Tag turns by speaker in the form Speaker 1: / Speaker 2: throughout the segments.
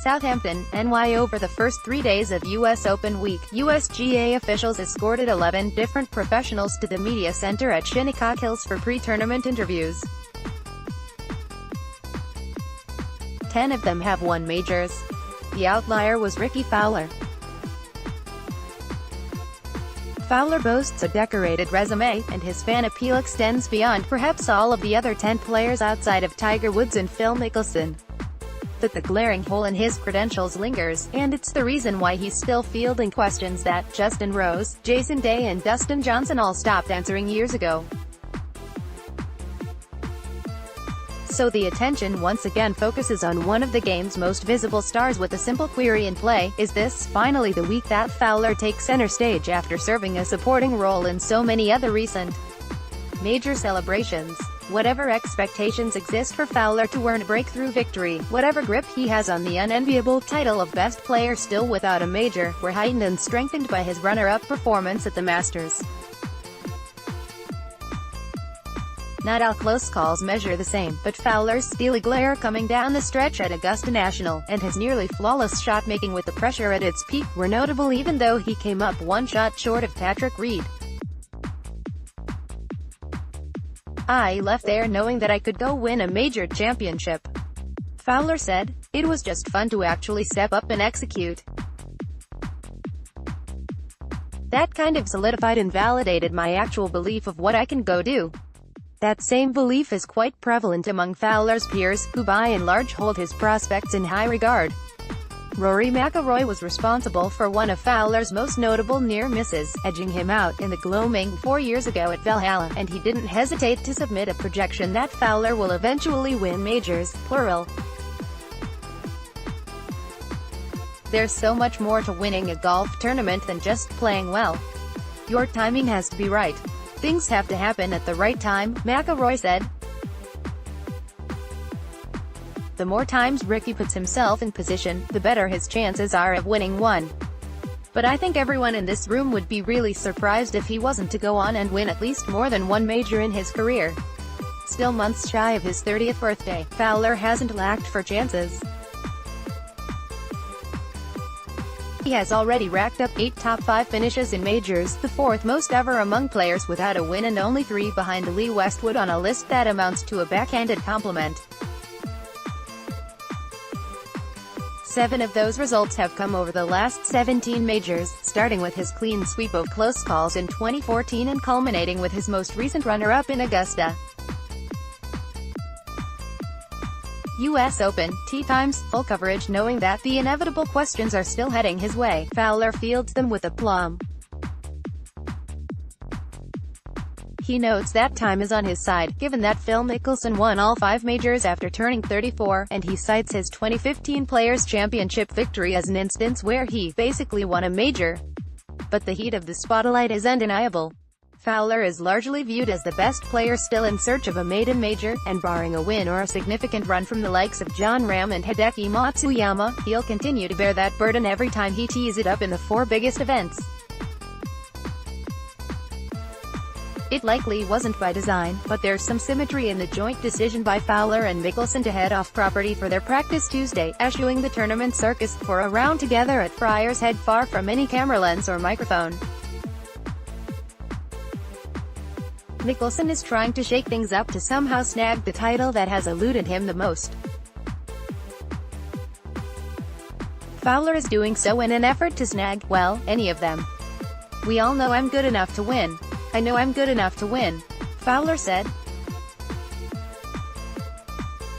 Speaker 1: Southampton, NY. Over the first 3 days of US Open week, USGA officials escorted 11 different professionals to the media center at Shinnecock Hills for pre-tournament interviews. 10 of them have won majors. The outlier was Rickie Fowler. Fowler boasts a decorated resume, and his fan appeal extends beyond perhaps all of the other 10 players outside of Tiger Woods and Phil Mickelson. But the glaring hole in his credentials lingers, and it's the reason why he's still fielding questions that Justin Rose, Jason Day and Dustin Johnson all stopped answering years ago. So the attention once again focuses on one of the game's most visible stars with a simple query in play: is this finally the week that Fowler takes center stage after serving a supporting role in so many other recent major celebrations? Whatever expectations exist for Fowler to earn a breakthrough victory, whatever grip he has on the unenviable title of best player still without a major, were heightened and strengthened by his runner-up performance at the Masters. Not all close calls measure the same, but Fowler's steely glare coming down the stretch at Augusta National, and his nearly flawless shot-making with the pressure at its peak, were notable even though he came up one shot short of Patrick Reed. "I left there knowing that I could go win a major championship," Fowler said. "It was just fun to actually step up and execute. That kind of solidified and validated my actual belief of what I can go do." That same belief is quite prevalent among Fowler's peers, who by and large hold his prospects in high regard. Rory McIlroy was responsible for one of Fowler's most notable near misses, edging him out in the gloaming 4 years ago at Valhalla, and he didn't hesitate to submit a projection that Fowler will eventually win majors, plural. "There's so much more to winning a golf tournament than just playing well. Your timing has to be right. Things have to happen at the right time," McIlroy said. "The more times Rickie puts himself in position, the better his chances are of winning one. But I think everyone in this room would be really surprised if he wasn't to go on and win at least more than one major in his career." Still months shy of his 30th birthday, Fowler hasn't lacked for chances. He has already racked up 8 top 5 finishes in majors, the 4th most ever among players without a win and only 3 behind Lee Westwood on a list that amounts to a backhanded compliment. 7 of those results have come over the last 17 majors, starting with his clean sweep of close calls in 2014 and culminating with his most recent runner-up in Augusta. US Open, tee times, full coverage. Knowing that the inevitable questions are still heading his way, Fowler fields them with aplomb. He notes that time is on his side, given that Phil Mickelson won all 5 majors after turning 34, and he cites his 2015 Players' Championship victory as an instance where he basically won a major. But the heat of the spotlight is undeniable. Fowler is largely viewed as the best player still in search of a maiden major, and barring a win or a significant run from the likes of Jon Rahm and Hideki Matsuyama, he'll continue to bear that burden every time he tees it up in the 4 biggest events. It likely wasn't by design, but there's some symmetry in the joint decision by Fowler and Mickelson to head off property for their practice Tuesday, eschewing the tournament circus for a round together at Friar's Head far from any camera lens or microphone. Mickelson is trying to shake things up to somehow snag the title that has eluded him the most. Fowler is doing so in an effort to snag, well, any of them. "We all know I'm good enough to win. I know I'm good enough to win," Fowler said.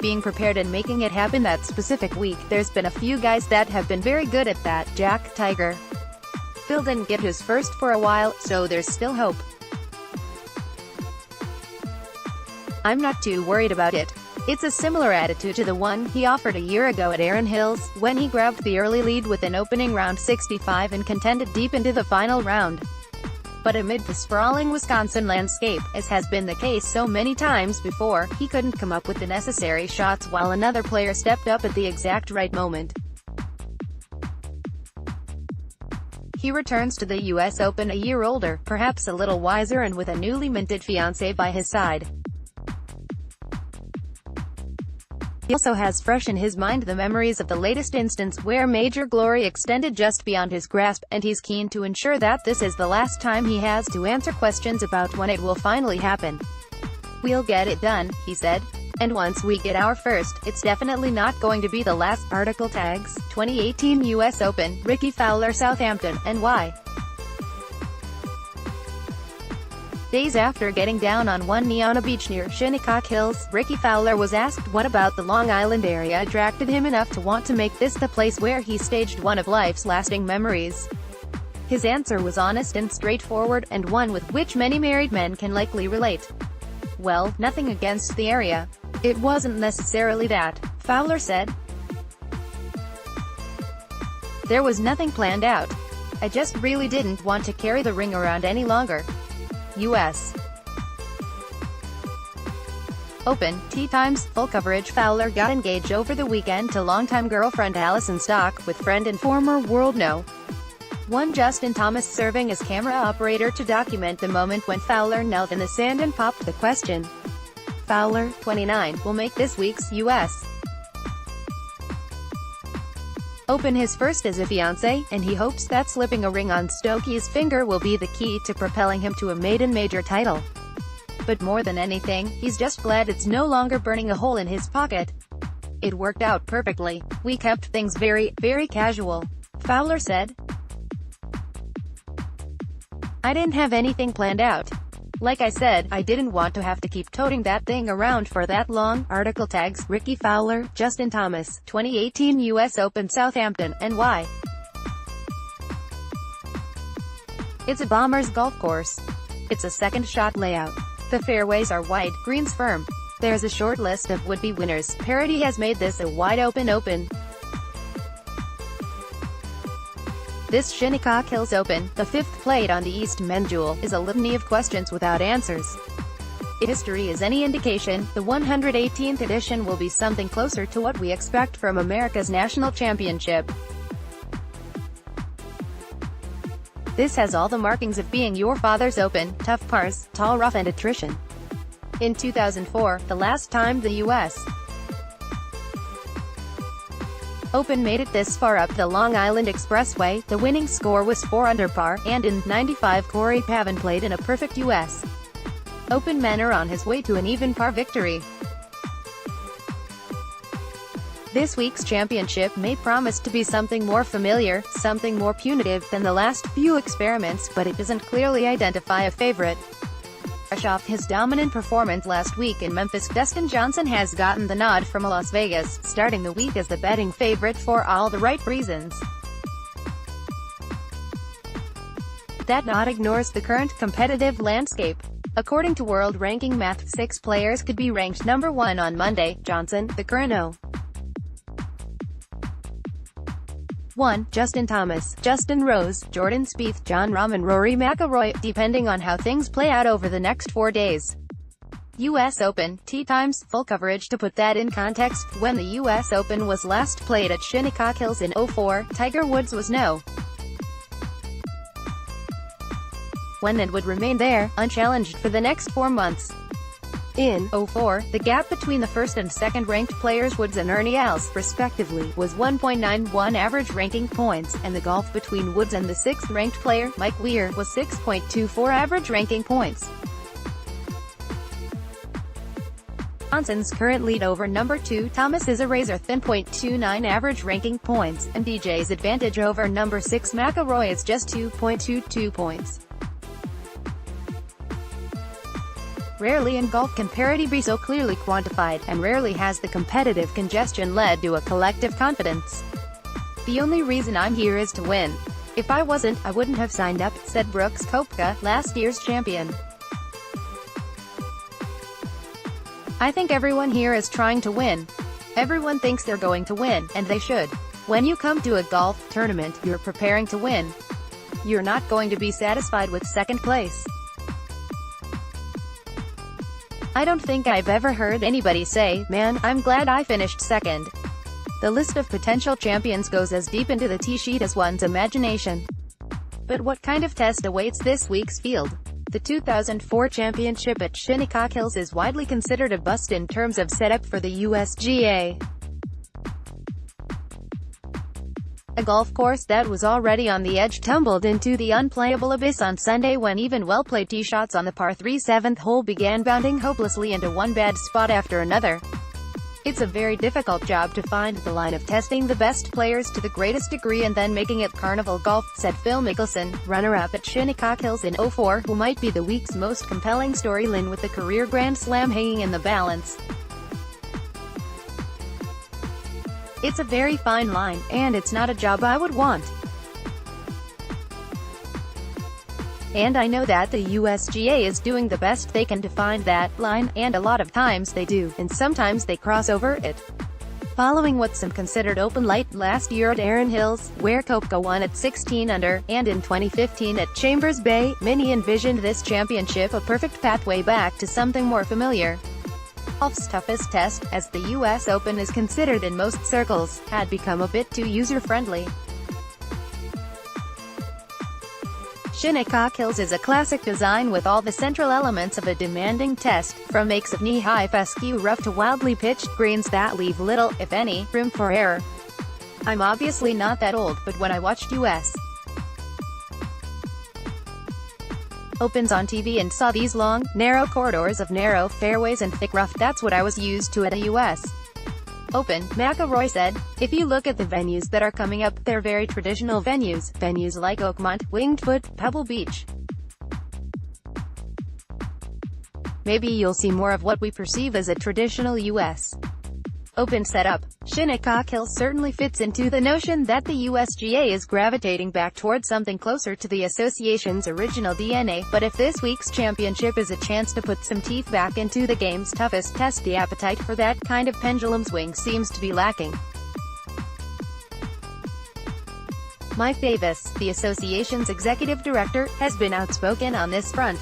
Speaker 1: Being prepared and making it happen that specific week, there's been a few guys that have been very good at that. Jack Tiger. Phil didn't get his first for a while, so there's still hope. "I'm not too worried about it. It's a similar attitude to the one he offered a year ago at Erin Hills, when he grabbed the early lead with an opening round 65 and contended deep into the final round." But amid the sprawling Wisconsin landscape, as has been the case so many times before, he couldn't come up with the necessary shots while another player stepped up at the exact right moment. He returns to the US Open a year older, perhaps a little wiser, and with a newly minted fiancée by his side. He also has fresh in his mind the memories of the latest instance where major glory extended just beyond his grasp, and he's keen to ensure that this is the last time he has to answer questions about when it will finally happen. "We'll get it done," he said. "And once we get our first, it's definitely not going to be the last." Article tags 2018 US Open, Rickie Fowler, Southampton, and why. Days after getting down on one knee on a beach near Shinnecock Hills, Rickie Fowler was asked what about the Long Island area attracted him enough to want to make this the place where he staged one of life's lasting memories. His answer was honest and straightforward, and one with which many married men can likely relate. "Well, nothing against the area. It wasn't necessarily that," Fowler said. "There was nothing planned out. I just really didn't want to carry the ring around any longer." U.S. Open, tee times, full coverage. Fowler got engaged over the weekend to longtime girlfriend Alison Stock, with friend and former world No. 1 Justin Thomas serving as camera operator to document the moment when Fowler knelt in the sand and popped the question. Fowler, 29, will make this week's U.S. Open his first as a fiancé, and he hopes that slipping a ring on Stokey's finger will be the key to propelling him to a maiden major title. But more than anything, he's just glad it's no longer burning a hole in his pocket. "It worked out perfectly. We kept things very, very casual," Fowler said. "I didn't have anything planned out. Like I said, I didn't want to have to keep toting that thing around for that long." Article tags Rickie Fowler, Justin Thomas, 2018 US Open, Southampton, and why. It's a bomber's golf course. It's a second shot layout. The fairways are wide, greens firm. There's a short list of would-be winners. Parity has made this a wide-open open. This Shinnecock Hills Open, the fifth played on the East Men's Jewel, is a litany of questions without answers. If history is any indication, the 118th edition will be something closer to what we expect from America's national championship. This has all the markings of being your father's Open: tough pars, tall rough and attrition. In 2004, the last time the U.S. Open made it this far up the Long Island Expressway, the winning score was 4 under par, and in '95 Corey Pavin played in a perfect U.S. Open. Men are on his way to an even par victory. This week's championship may promise to be something more familiar, something more punitive than the last few experiments, but it doesn't clearly identify a favorite. Fresh off his dominant performance last week in Memphis, Dustin Johnson has gotten the nod from Las Vegas, starting the week as the betting favorite for all the right reasons. That nod ignores the current competitive landscape. According to World Ranking Math, 6 players could be ranked number 1 on Monday. Johnson, the current No. 1, Justin Thomas, Justin Rose, Jordan Spieth, Jon Rahm and Rory McIlroy, depending on how things play out over the next 4 days. U.S. Open, tee times, full coverage. To put that in context, when the U.S. Open was last played at Shinnecock Hills in '04, Tiger Woods was No. 1 and would remain there, unchallenged for the next 4 months. In '04, the gap between the first and second-ranked players Woods and Ernie Els, respectively, was 1.91 average ranking points, and the gulf between Woods and the sixth-ranked player, Mike Weir, was 6.24 average ranking points. Johnson's current lead over number 2 Thomas is a razor-thin .29 average ranking points, and DJ's advantage over number 6 McIlroy is just 2.22 points. Rarely in golf can parity be so clearly quantified, and rarely has the competitive congestion led to a collective confidence. "The only reason I'm here is to win. If I wasn't, I wouldn't have signed up," said Brooks Koepka, last year's champion. "I think everyone here is trying to win. Everyone thinks they're going to win, and they should. When you come to a golf tournament, you're preparing to win. You're not going to be satisfied with second place. I don't think I've ever heard anybody say, 'Man, I'm glad I finished second.'" The list of potential champions goes as deep into the tee sheet as one's imagination. But what kind of test awaits this week's field? The 2004 championship at Shinnecock Hills is widely considered a bust in terms of setup for the USGA. A golf course that was already on the edge tumbled into the unplayable abyss on Sunday when even well-played tee shots on the par 3 7th hole began bounding hopelessly into one bad spot after another. It's a very difficult job to find the line of testing the best players to the greatest degree and then making it carnival golf, said Phil Mickelson, runner-up at Shinnecock Hills in '04, who might be the week's most compelling storyline with the career Grand Slam hanging in the balance. It's a very fine line, and it's not a job I would want. And I know that the USGA is doing the best they can to find that line, and a lot of times they do, and sometimes they cross over it. Following what some considered open light last year at Erin Hills, where Koepka won at 16 under, and in 2015 at Chambers Bay, many envisioned this championship a perfect pathway back to something more familiar. Golf's toughest test, as the US Open is considered in most circles, had become a bit too user-friendly. Shinnecock Hills is a classic design with all the central elements of a demanding test, from makes of knee-high fescue rough to wildly pitched greens that leave little, if any, room for error. I'm obviously not that old, but when I watched US Opens on TV and saw these long, narrow corridors of narrow fairways and thick rough, that's what I was used to at a US Open, McIlroy said. If you look at the venues that are coming up, they're very traditional venues like Oakmont, Winged Foot, Pebble Beach. Maybe you'll see more of what we perceive as a traditional US Open setup. Shinnecock Hills certainly fits into the notion that the USGA is gravitating back towards something closer to the association's original DNA, but if this week's championship is a chance to put some teeth back into the game's toughest test, the appetite for that kind of pendulum swing seems to be lacking. Mike Davis, the association's executive director, has been outspoken on this front.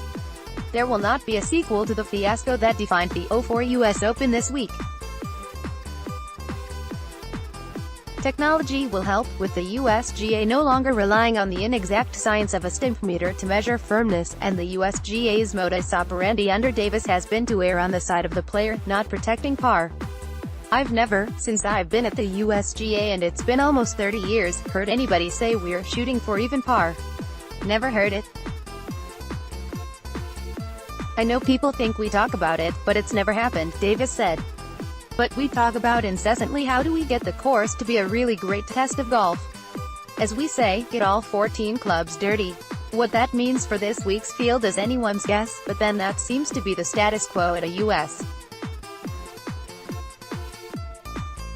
Speaker 1: There will not be a sequel to the fiasco that defined the '04 US Open this week. Technology will help, with the USGA no longer relying on the inexact science of a stimpmeter to measure firmness, and the USGA's modus operandi under Davis has been to err on the side of the player, not protecting par. I've never, since I've been at the USGA and it's been almost 30 years, heard anybody say we're shooting for even par. Never heard it. I know people think we talk about it, but it's never happened, Davis said. But we talk about incessantly how do we get the course to be a really great test of golf. As we say, get all 14 clubs dirty. What that means for this week's field is anyone's guess, but then that seems to be the status quo at a US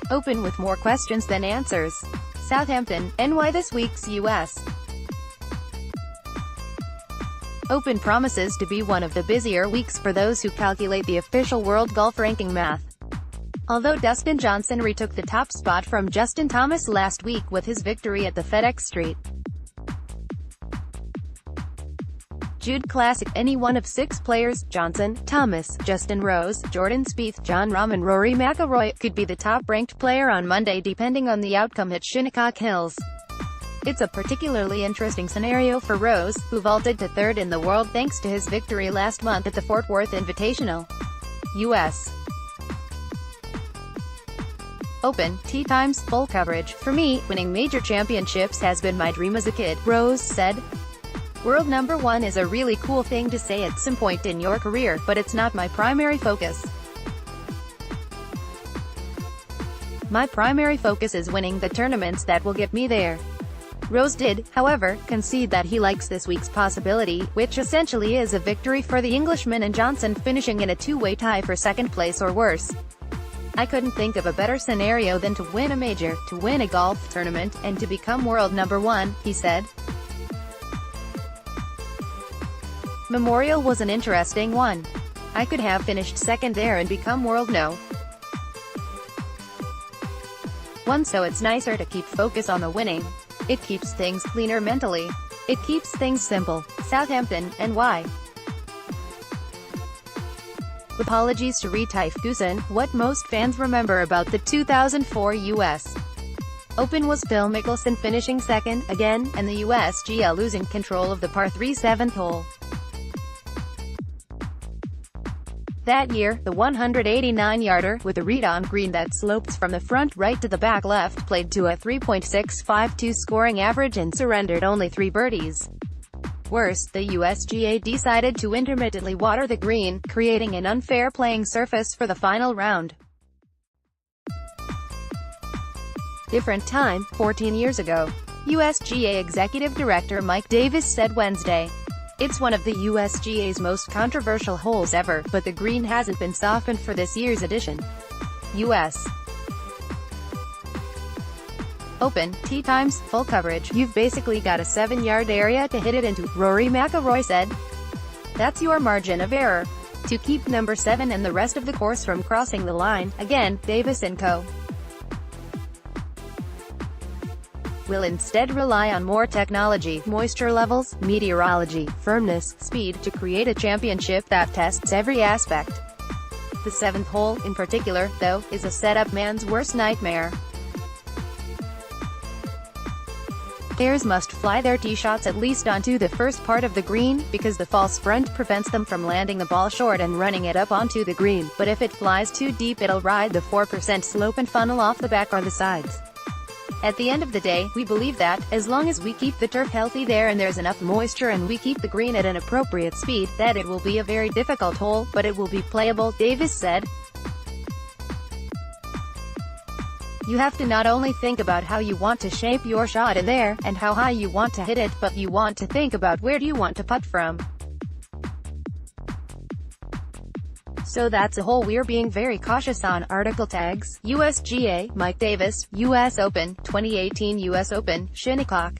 Speaker 1: Open with more questions than answers. Southampton, NY. This week's US Open promises to be one of the busier weeks for those who calculate the official World Golf Ranking math. Although Dustin Johnson retook the top spot from Justin Thomas last week with his victory at the FedEx Street Jude Classic, any one of 6 players, Johnson, Thomas, Justin Rose, Jordan Spieth, Jon Rahm and Rory McIlroy, could be the top-ranked player on Monday depending on the outcome at Shinnecock Hills. It's a particularly interesting scenario for Rose, who vaulted to 3rd in the world thanks to his victory last month at the Fort Worth Invitational. US Open, tee times, full coverage. For me, winning major championships has been my dream as a kid, Rose said. World #1 is a really cool thing to say at some point in your career, but it's not my primary focus. My primary focus is winning the tournaments that will get me there. Rose did, however, concede that he likes this week's possibility, which essentially is a victory for the Englishman and Johnson finishing in a two-way tie for second place or worse. I couldn't think of a better scenario than to win a major, to win a golf tournament, and to become world #1, he said. Memorial was an interesting one. I could have finished second there and become world #1, so it's nicer to keep focus on the winning. It keeps things cleaner mentally. It keeps things simple. Southampton, NY. Apologies to Rickie Fowler. What most fans remember about the 2004 US Open was Phil Mickelson finishing second, again, and the USGA losing control of the par 3 7th hole. That year, the 189-yarder, with a read-on green that slopes from the front right to the back left, played to a 3.652 scoring average and surrendered only 3 birdies. Worse, the USGA decided to intermittently water the green, creating an unfair playing surface for the final round. Different time, 14 years ago. USGA Executive Director Mike Davis said Wednesday, "It's one of the USGA's most controversial holes ever, but the green hasn't been softened for this year's edition." U.S. Open, tee times, full coverage, you've basically got a 7-yard area to hit it into, Rory McIlroy said. That's your margin of error. To keep number 7 and the rest of the course from crossing the line, again, Davis & Co. will instead rely on more technology, moisture levels, meteorology, firmness, speed, to create a championship that tests every aspect. The 7th hole, in particular, though, is a setup man's worst nightmare. Players must fly their tee shots at least onto the first part of the green, because the false front prevents them from landing the ball short and running it up onto the green, but if it flies too deep it'll ride the 4% slope and funnel off the back or the sides. At the end of the day, we believe that, as long as we keep the turf healthy there and there's enough moisture and we keep the green at an appropriate speed, that it will be a very difficult hole, but it will be playable, Davis said. You have to not only think about how you want to shape your shot in there, and how high you want to hit it, but you want to think about where do you want to putt from. So that's a hole we're being very cautious on. Article tags, USGA, Mike Davis, US Open, 2018 US Open, Shinnecock.